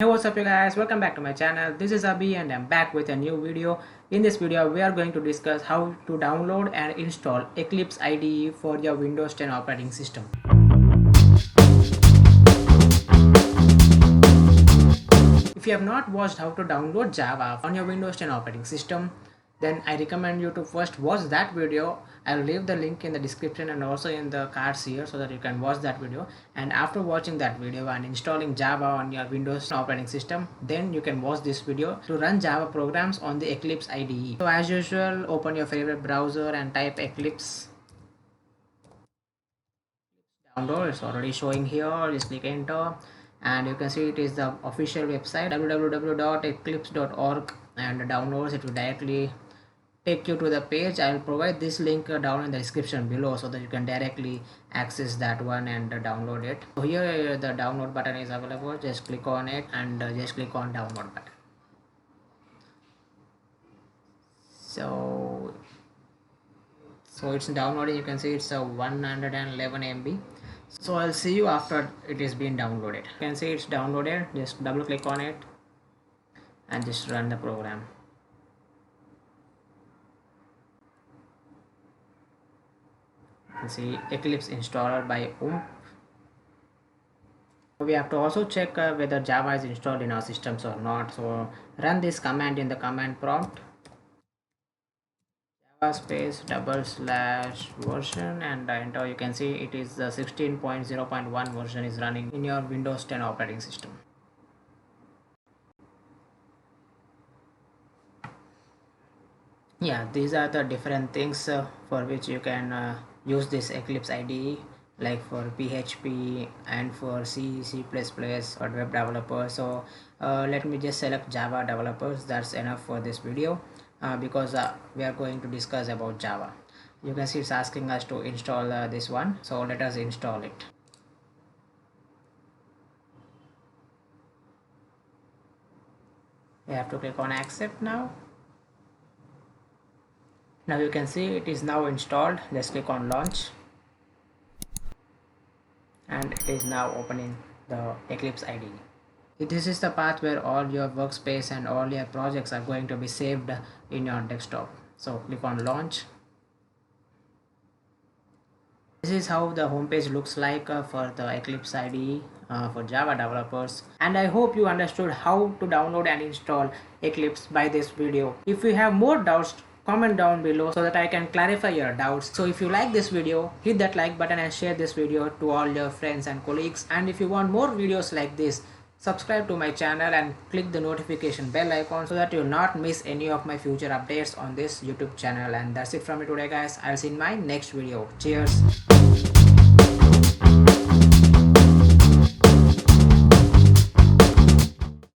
Hey, what's up you guys, welcome back to my channel. This is Abhi and I'm back with a new video. In this video we are going to discuss how to download and install Eclipse IDE for your Windows 10 operating system. If you have not watched how to download Java on your Windows 10 operating system, then I recommend you to first watch that video. I'll leave the link in the description and also in the cards here so that you can watch that video. And after watching that video and installing Java on your Windows operating system, then you can watch this video to run Java programs on the Eclipse IDE. So as usual, open your favorite browser and type Eclipse. Download, it's already showing here. Just click enter and you can see it is the official website www.eclipse.org, and downloads it will directly take you to the page. I will provide this link down in the description below so that you can directly access that one and download it. So here the download button is available. Just click on it and just click on download button. So it's downloading. You can see it's a 111 MB. So I'll see you after it is being downloaded. You can see it's downloaded. Just double click on it and just run the program. You can see Eclipse installer by We have to also check whether Java is installed in our systems or not. So run this command in the command prompt, Java space /version, and enter. You can see it is the 16.0.1 version is running in your Windows 10 operating system. Yeah, these are the different things for which you can use this Eclipse IDE, like for PHP and for C, C++ or web developers. So let me just select Java developers. That's enough for this video because we are going to discuss about Java. You can see it's asking us to install this one. So let us install it. We have to click on accept now. Now you can see it is now installed. Let's click on launch and it is now opening the Eclipse IDE. This is the path where all your workspace and all your projects are going to be saved in your desktop. So click on launch. This is how the homepage looks like for the Eclipse IDE for Java developers, and I hope you understood how to download and install Eclipse by this video. If you have more doubts, comment down below so that I can clarify your doubts. So if you like this video, hit that like button and share this video to all your friends and colleagues. And if you want more videos like this, subscribe to my channel and click the notification bell icon so that you'll not miss any of my future updates on this YouTube channel. And that's it from me today guys. I'll see you in my next video. Cheers.